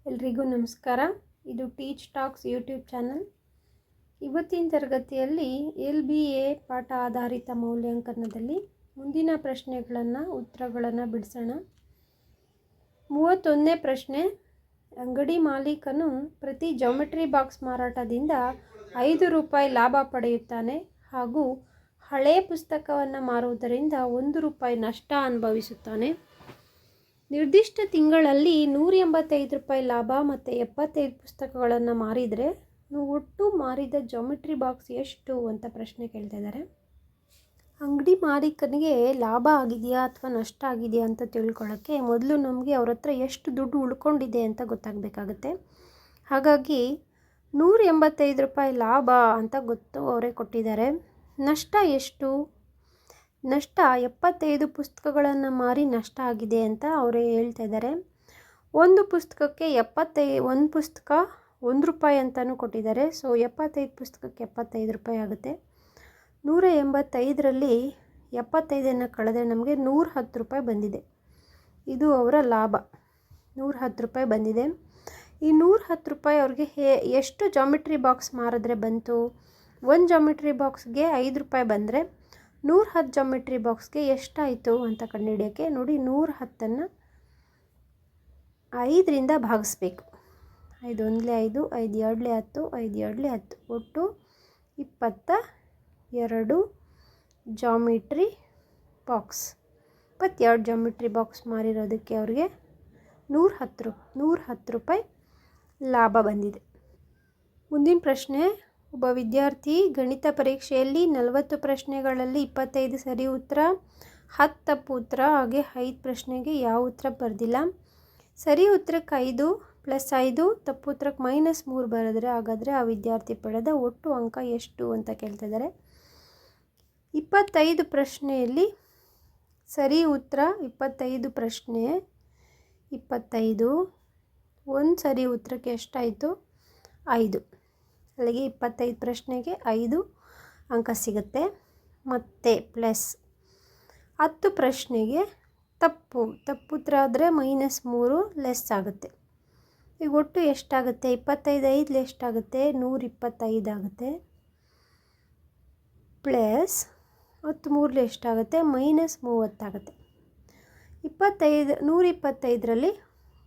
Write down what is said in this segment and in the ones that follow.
ಎಲ್ರಿಗೂ ನಮಸ್ಕಾರ. ಇದು ಟೀಚ್ ಟಾಕ್ಸ್ ಯೂಟ್ಯೂಬ್ ಚಾನಲ್. ಇವತ್ತಿನ ತರಗತಿಯಲ್ಲಿ LBA ಪಾಠ ಆಧಾರಿತ ಮೌಲ್ಯಾಂಕನದಲ್ಲಿ ಮುಂದಿನ ಉತ್ತರಗಳನ್ನು ಬಿಡಿಸೋಣ. 31ನೇ ಪ್ರಶ್ನೆ. ಅಂಗಡಿ ಮಾಲೀಕನು ಪ್ರತಿ ಜಾಮೆಟ್ರಿ ಬಾಕ್ಸ್ ಮಾರಾಟದಿಂದ ₹5 ಲಾಭ ಪಡೆಯುತ್ತಾನೆ ಹಾಗೂ ಹಳೆಯ ಪುಸ್ತಕವನ್ನು ಮಾರುವುದರಿಂದ ₹1 ನಷ್ಟ ಅನುಭವಿಸುತ್ತಾನೆ. ನಿರ್ದಿಷ್ಟ ತಿಂಗಳಲ್ಲಿ ₹185 ಲಾಭ ಮತ್ತು 75 ಪುಸ್ತಕಗಳನ್ನು ಮಾರಿದರೆ ಒಟ್ಟು ಮಾರಿದ ಜಾಮೆಟ್ರಿ ಬಾಕ್ಸ್ ಎಷ್ಟು ಅಂತ ಪ್ರಶ್ನೆ ಕೇಳ್ತಾ ಇದ್ದಾರೆ. ಅಂಗಡಿ ಮಾಲೀಕನಿಗೆ ಲಾಭ ಆಗಿದೆಯಾ ಅಥವಾ ನಷ್ಟ ಆಗಿದೆಯಾ ಅಂತ ತಿಳ್ಕೊಳ್ಳೋಕ್ಕೆ ಮೊದಲು ನಮಗೆ ಅವ್ರ ಹತ್ರ ಎಷ್ಟು ದುಡ್ಡು ಉಳ್ಕೊಂಡಿದೆ ಅಂತ ಗೊತ್ತಾಗಬೇಕಾಗತ್ತೆ. ಹಾಗಾಗಿ ₹185 ಲಾಭ ಅಂತ ಅವರೇ ಕೊಟ್ಟಿದ್ದಾರೆ. ನಷ್ಟ ಎಷ್ಟು? ನಷ್ಟ 75 ಪುಸ್ತಕಗಳನ್ನು ಮಾರಿ ನಷ್ಟ ಆಗಿದೆ ಅಂತ ಅವರೇ ಹೇಳ್ತಾ ಇದ್ದಾರೆ. ಒಂದು ಪುಸ್ತಕಕ್ಕೆ ಒಂದು ಪುಸ್ತಕ ₹1 ಅಂತಲೂ ಕೊಟ್ಟಿದ್ದಾರೆ. ಸೊ 75 ಪುಸ್ತಕಕ್ಕೆ ₹75 ಆಗುತ್ತೆ. 185ರಲ್ಲಿ 75 ಕಳೆದ್ರೆ ನಮಗೆ ₹110 ಬಂದಿದೆ. ಇದು ಅವರ ಲಾಭ. ₹110 ಬಂದಿದೆ. ಈ ₹110 ಅವ್ರಿಗೆ ಎಷ್ಟು ಜಾಮೆಟ್ರಿ ಬಾಕ್ಸ್ ಮಾರಿದ್ರೆ ಬಂತು? ಒಂದು ಜಾಮೆಟ್ರಿ ಬಾಕ್ಸ್ಗೆ ₹5 ಬಂದರೆ 110 ಜಾಮೆಟ್ರಿ ಬಾಕ್ಸ್ಗೆ ಎಷ್ಟಾಯಿತು ಅಂತ ಕಂಡುಹಿಡಿಯೋಕ್ಕೆ ನೋಡಿ, 110ನ್ನು 5ರಿಂದ ಭಾಗಿಸ್ಬೇಕು. 5 1 5, 5 2 10, 5 2 10, ಒಟ್ಟು 22 ಜಾಮೆಟ್ರಿ ಬಾಕ್ಸ್. 22 ಜಾಮೆಟ್ರಿ ಬಾಕ್ಸ್ ಮಾರಿರೋದಕ್ಕೆ ಅವ್ರಿಗೆ ₹110 ಲಾಭ ಬಂದಿದೆ. ಮುಂದಿನ ಪ್ರಶ್ನೆ. ಒಬ್ಬ ವಿದ್ಯಾರ್ಥಿ ಗಣಿತ ಪರೀಕ್ಷೆಯಲ್ಲಿ 40 ಪ್ರಶ್ನೆಗಳಲ್ಲಿ 25 ಸರಿ ಉತ್ತರ, 10 ತಪ್ಪು ಉತ್ತರ, ಹಾಗೆ 5 ಪ್ರಶ್ನೆಗೆ ಯಾವ ಉತ್ತರ ಬರೆದಿಲ್ಲ. ಸರಿ ಉತ್ತರಕ್ಕೆ 5 + 5, ತಪ್ಪು ಉತ್ತರಕ್ಕೆ -3 ಬರೆದ್ರೆ ಹಾಗಾದರೆ ಆ ವಿದ್ಯಾರ್ಥಿ ಪಡೆದ ಒಟ್ಟು ಅಂಕ ಎಷ್ಟು ಅಂತ ಕೇಳ್ತಾ ಇದ್ದಾರೆ. 25 ಪ್ರಶ್ನೆಯಲ್ಲಿ ಸರಿ ಉತ್ತರ 25 ಪ್ರಶ್ನೆ 25, ಒಂದು ಸರಿ ಉತ್ತರಕ್ಕೆ ಎಷ್ಟಾಯಿತು? 5. ಅಲ್ಲಿಗೆ 25 ಪ್ರಶ್ನೆಗೆ 5 ಅಂಕ ಸಿಗುತ್ತೆ. ಮತ್ತು ಪ್ಲಸ್ 10 ಪ್ರಶ್ನೆಗೆ ತಪ್ಪು ಉತ್ತರ ಆದರೆ -3 ಲೆಸ್ ಆಗುತ್ತೆ. ಈಗ ಒಟ್ಟು ಎಷ್ಟಾಗುತ್ತೆ? 25 5 ಎಷ್ಟಾಗುತ್ತೆ? 125 ಆಗುತ್ತೆ. ಪ್ಲಸ್ 10 3 ಎಷ್ಟಾಗುತ್ತೆ? -30 ಆಗುತ್ತೆ. 125ರಲ್ಲಿ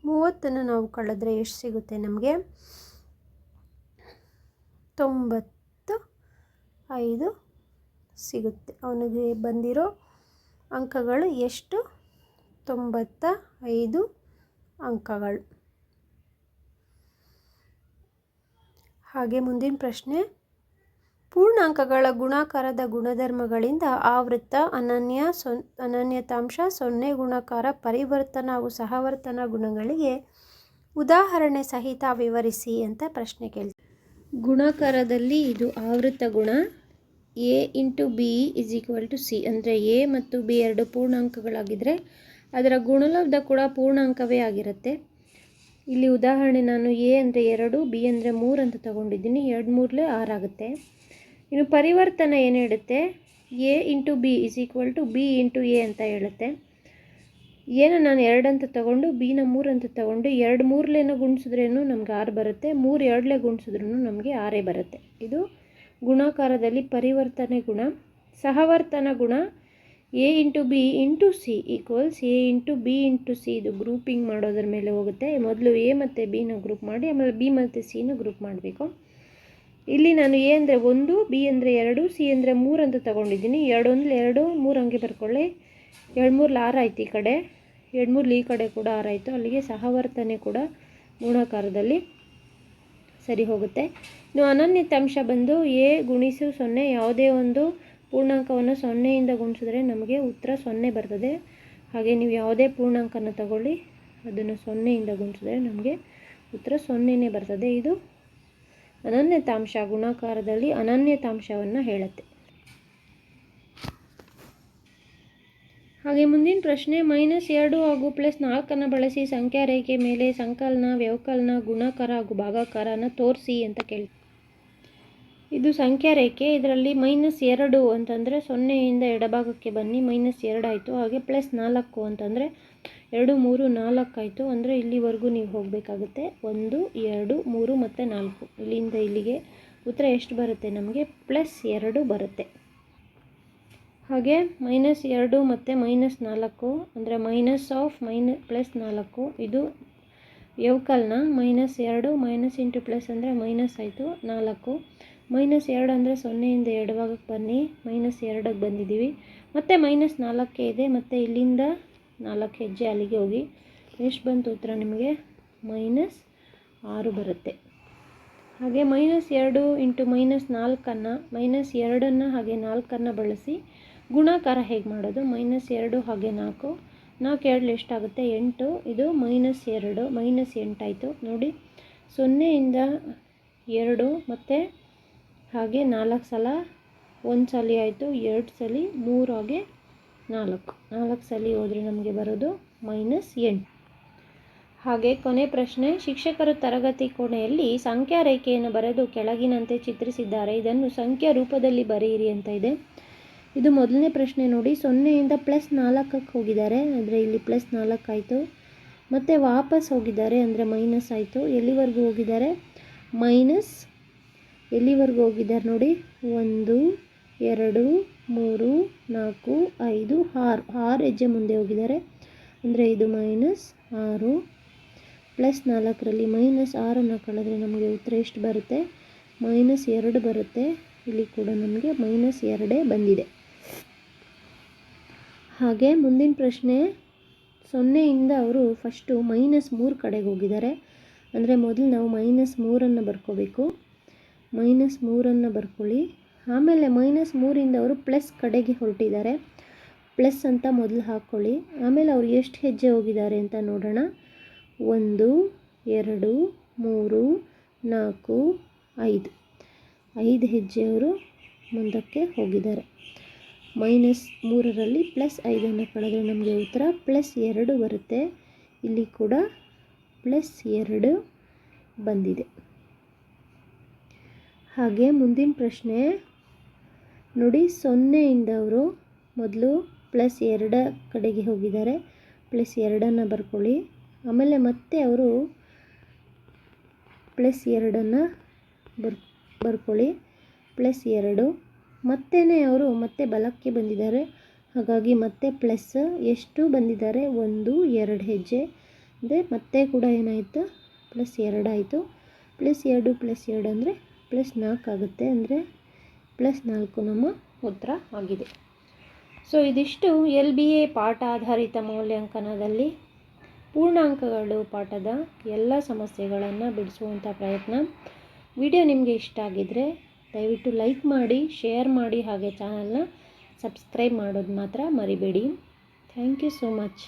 30ನ್ನು ನಾವು ಕಳೆದ್ರೆ ಎಷ್ಟು ಸಿಗುತ್ತೆ ನಮಗೆ? 95 ಸಿಗುತ್ತೆ. ಅವನಿಗೆ ಬಂದಿರೋ ಅಂಕಗಳು ಎಷ್ಟು? 95 ಅಂಕಗಳು. ಹಾಗೆ ಮುಂದಿನ ಪ್ರಶ್ನೆ. ಪೂರ್ಣಾಂಕಗಳ ಗುಣಾಕಾರದ ಗುಣಧರ್ಮಗಳಿಂದ ಆವೃತ್ತ, ಅನನ್ಯತಾಂಶ, 0 ಗುಣಾಕಾರ, ಪರಿವರ್ತನ ಹಾಗೂ ಸಹವರ್ತನ ಗುಣಗಳಿಗೆ ಉದಾಹರಣೆ ಸಹಿತ ವಿವರಿಸಿ ಅಂತ ಪ್ರಶ್ನೆ ಕೇಳ್ತೀವಿ. ಗುಣಾಕಾರದಲ್ಲಿ ಇದು ಆವೃತ್ತ ಗುಣ. A × B = C. ಅಂದರೆ A ಮತ್ತು B ಎರಡು ಪೂರ್ಣಾಂಕಗಳಾಗಿದ್ದರೆ ಅದರ ಗುಣಲಬ್ಧ ಕೂಡ ಪೂರ್ಣಾಂಕವೇ ಆಗಿರುತ್ತೆ. ಇಲ್ಲಿ ಉದಾಹರಣೆ ನಾನು A ಅಂದರೆ 2, B ಅಂದರೆ 3 ಅಂತ ತಗೊಂಡಿದ್ದೀನಿ. 2 3 6 ಆಗುತ್ತೆ. ಇನ್ನು ಪರಿವರ್ತನ ಏನು ಹೇಳುತ್ತೆ? A × B = B × A ಅಂತ ಹೇಳುತ್ತೆ. ಏನು ನಾನು 2 ಅಂತ ತಗೊಂಡು Bನ 3 ಅಂತ ತಗೊಂಡು 2 3ಲೇನೋ ಗುಣಿಸಿದ್ರೇನು ನಮ್ಗೆ 6 ಬರುತ್ತೆ. 3 2ಲೇ ಗುಣಿಸಿದ್ರೂ ನಮಗೆ 6 ಬರುತ್ತೆ. ಇದು ಗುಣಾಕಾರದಲ್ಲಿ ಪರಿವರ್ತನೆ ಗುಣ. ಸಹವರ್ತನ ಗುಣ A × B × C = A × B × C. ಇದು ಗ್ರೂಪಿಂಗ್ ಮಾಡೋದ್ರ ಮೇಲೆ ಹೋಗುತ್ತೆ. ಮೊದಲು A ಮತ್ತು Bನ ಗ್ರೂಪ್ ಮಾಡಿ ಆಮೇಲೆ B ಮತ್ತು Cನ ಗ್ರೂಪ್ ಮಾಡಬೇಕು. ಇಲ್ಲಿ ನಾನು A ಅಂದರೆ 1, B ಅಂದರೆ 2, C ಅಂದರೆ 3 ಅಂತ ತಗೊಂಡಿದ್ದೀನಿ. 2 1 2, 3 ಹಂಗೆ ಬರ್ಕೊಳ್ಳಿ. 2 3 6 ಆಯ್ತು. ಈ ಕಡೆ 2 3 ಈ ಕಡೆ ಕೂಡ 6 ಆಯಿತು. ಅಲ್ಲಿಗೆ ಸಹವರ್ತನೆ ಕೂಡ ಗುಣಾಕಾರದಲ್ಲಿ ಸರಿ ಹೋಗುತ್ತೆ. ಇನ್ನು ಅನನ್ಯತಾಂಶ ಬಂದು A × 0. ಯಾವುದೇ ಒಂದು ಪೂರ್ಣಾಂಕವನ್ನು 0ಇಂದ ಗುಣಿಸಿದ್ರೆ ನಮಗೆ ಉತ್ತರ 0 ಬರ್ತದೆ. ಹಾಗೆ ನೀವು ಯಾವುದೇ ಪೂರ್ಣಾಂಕನ ತಗೊಳ್ಳಿ, ಅದನ್ನು 0ಇಂದ ಗುಣಿಸಿದ್ರೆ ನಮಗೆ ಉತ್ತರ 0ನೇ ಬರ್ತದೆ. ಇದು ಅನನ್ಯತಾಂಶ. ಗುಣಾಕಾರದಲ್ಲಿ ಅನನ್ಯತಾಂಶವನ್ನು ಹೇಳುತ್ತೆ. ಹಾಗೆ ಮುಂದಿನ ಪ್ರಶ್ನೆ. -2 ಹಾಗೂ +4 ಬಳಸಿ ಸಂಖ್ಯಾ ರೇಖೆ ಮೇಲೆ ಸಂಕಲನ, ವ್ಯವಕಲನ, ಗುಣಾಕಾರ ಹಾಗೂ ಭಾಗಾಕಾರನ ತೋರಿಸಿ ಅಂತ ಕೇಳಿ. ಇದು ಸಂಖ್ಯಾ ರೇಖೆ. ಇದರಲ್ಲಿ -2 ಅಂತಂದರೆ 0ಯಿಂದ ಎಡಭಾಗಕ್ಕೆ ಬನ್ನಿ, -2 ಆಯಿತು. ಹಾಗೆ +4 ಅಂತಂದರೆ 2 3 4 ಆಯಿತು. ಅಂದರೆ ಇಲ್ಲಿವರೆಗೂ ನೀವು ಹೋಗಬೇಕಾಗುತ್ತೆ. 1 2 3 ಮತ್ತು 4. ಇಲ್ಲಿಂದ ಇಲ್ಲಿಗೆ ಉತ್ತರ ಎಷ್ಟು ಬರುತ್ತೆ? ನಮಗೆ +2 ಬರುತ್ತೆ. ಹಾಗೆ -2 ಮತ್ತು -4 ಅಂದರೆ -4 ಇದು ವ್ಯವಕಲನ. -2 ಮೈನಸ್ ಇಂಟು ಪ್ಲಸ್ ಅಂದರೆ ಮೈನಸ್ ಆಯಿತು 4. -2 ಅಂದರೆ 0ಯಿಂದ ಎಡಭಾಗಕ್ಕೆ ಬನ್ನಿ, -2ಕ್ಕೆ ಬಂದಿದ್ದೀವಿ. ಮತ್ತು -4 ಇದೆ, ಮತ್ತು ಇಲ್ಲಿಂದ 4 ಹೆಜ್ಜೆ ಅಲ್ಲಿಗೆ ಹೋಗಿ ಎಷ್ಟು ಬಂತು ಉತ್ತರ ನಿಮಗೆ? -6 ಬರುತ್ತೆ. ಹಾಗೆ -2 ಇಂಟು -4 -2 ಹಾಗೆ 4 ಬಳಸಿ ಗುಣಾಕಾರ ಹೇಗೆ ಮಾಡೋದು? -2 ಹಾಗೆ 4 2 ಎಷ್ಟಾಗುತ್ತೆ? 8. ಇದು -2 -8 ಆಯಿತು. ನೋಡಿ, 0ಯಿಂದ 2 ಮತ್ತು ಹಾಗೆ 4 ಸಲ, 1 ಸಲ ಆಯಿತು, 2 ಸಲ, 3 ಹಾಗೆ 4 ಸಲ ಹೋದರೆ ನಮಗೆ ಬರೋದು -8. ಹಾಗೆ ಕೊನೆ ಪ್ರಶ್ನೆ, ಶಿಕ್ಷಕರು ತರಗತಿ ಕೋಣೆಯಲ್ಲಿ ಸಂಖ್ಯಾ ರೇಖೆಯನ್ನು ಬರೆದು ಕೆಳಗಿನಂತೆ ಚಿತ್ರಿಸಿದ್ದಾರೆ. ಇದನ್ನು ಸಂಖ್ಯಾ ರೂಪದಲ್ಲಿ ಬರೆಯಿರಿ ಅಂತ ಇದೆ. ಇದು ಮೊದಲನೇ ಪ್ರಶ್ನೆ. ನೋಡಿ, 0ಯಿಂದ +4ಕ್ಕೆ ಹೋಗಿದ್ದಾರೆ, ಅಂದರೆ ಇಲ್ಲಿ +4 ಆಯಿತು. ಮತ್ತು ವಾಪಸ್ ಹೋಗಿದ್ದಾರೆ, ಅಂದರೆ ಮೈನಸ್ ಆಯಿತು. ಎಲ್ಲಿವರೆಗೂ ಹೋಗಿದ್ದಾರೆ? ಎಲ್ಲಿವರೆಗೂ ಹೋಗಿದ್ದಾರೆ ನೋಡಿ? 1 2 3 4 5 6 ಹೆಜ್ಜೆ ಮುಂದೆ ಹೋಗಿದ್ದಾರೆ. ಅಂದರೆ ಇದು -6. +4ರಲ್ಲಿ -6 ಕಳೆದ್ರೆ ನಮಗೆ ಉತ್ತರ ಎಷ್ಟು ಬರುತ್ತೆ? -2 ಬರುತ್ತೆ. ಇಲ್ಲಿ ಕೂಡ ನಮಗೆ -2 ಬಂದಿದೆ. ಹಾಗೆ ಮುಂದಿನ ಪ್ರಶ್ನೆ, 0ಯಿಂದ ಅವರು ಫಸ್ಟು -3 ಕಡೆಗೆ ಹೋಗಿದ್ದಾರೆ. ಅಂದರೆ ಮೊದಲು ನಾವು -3 ಬರ್ಕೋಬೇಕು. -3 ಬರ್ಕೊಳ್ಳಿ. ಆಮೇಲೆ -3ರಿಂದ ಅವರು ಪ್ಲಸ್ ಕಡೆಗೆ ಹೊರಟಿದ್ದಾರೆ. ಪ್ಲಸ್ ಅಂತ ಮೊದಲು ಹಾಕ್ಕೊಳ್ಳಿ. ಆಮೇಲೆ ಅವ್ರು ಎಷ್ಟು ಹೆಜ್ಜೆ ಹೋಗಿದ್ದಾರೆ ಅಂತ ನೋಡೋಣ. 1 2 3 4 5 ಹೆಜ್ಜೆ ಅವರು ಮುಂದಕ್ಕೆ ಹೋಗಿದ್ದಾರೆ. -3ರಲ್ಲಿ +5 ಕಳೆದ್ರೆ ನಮಗೆ ಉತ್ತರ +2 ಬರುತ್ತೆ. ಇಲ್ಲಿ ಕೂಡ +2 ಬಂದಿದೆ. ಹಾಗೆ ಮುಂದಿನ ಪ್ರಶ್ನೆ ನೋಡಿ, 0ಯಿಂದ ಅವರು ಮೊದಲು +2 ಕಡೆಗೆ ಹೋಗಿದ್ದಾರೆ. +2 ಬರ್ಕೊಳ್ಳಿ. ಆಮೇಲೆ ಮತ್ತೆ ಅವರು +2 ಬರ್ಕೊಳ್ಳಿ. +2 ಮತ್ತೆ ಅವರು ಮತ್ತೆ ಬಲಕ್ಕೆ ಬಂದಿದ್ದಾರೆ. ಹಾಗಾಗಿ ಮತ್ತೆ ಪ್ಲಸ್ ಎಷ್ಟು ಬಂದಿದ್ದಾರೆ? 1 2 ಹೆಜ್ಜೆ. ಅಂದರೆ ಮತ್ತೆ ಕೂಡ ಏನಾಯಿತು? +2 ಆಯಿತು. +2 +2 ಅಂದರೆ +4 ಆಗುತ್ತೆ. ಅಂದರೆ +4 ನಮ್ಮ ಉತ್ತರ ಆಗಿದೆ. ಸೊ ಇದಿಷ್ಟು LBA ಪಾಠ ಆಧಾರಿತ ಮೌಲ್ಯಾಂಕನದಲ್ಲಿ ಪೂರ್ಣಾಂಕಗಳು ಪಾಠದ ಎಲ್ಲ ಸಮಸ್ಯೆಗಳನ್ನು ಬಿಡಿಸುವಂಥ ಪ್ರಯತ್ನ. ವಿಡಿಯೋ ನಿಮಗೆ ಇಷ್ಟ ಆಗಿದ್ದರೆ ದಯವಿಟ್ಟು ಲೈಕ್ ಮಾಡಿ, ಶೇರ್ ಮಾಡಿ, ಹಾಗೆ ಚಾನಲ್ನ ಸಬ್ಸ್ಕ್ರೈಬ್ ಮಾಡೋದು ಮಾತ್ರ ಮರಿಬೇಡಿ. Thank you so much.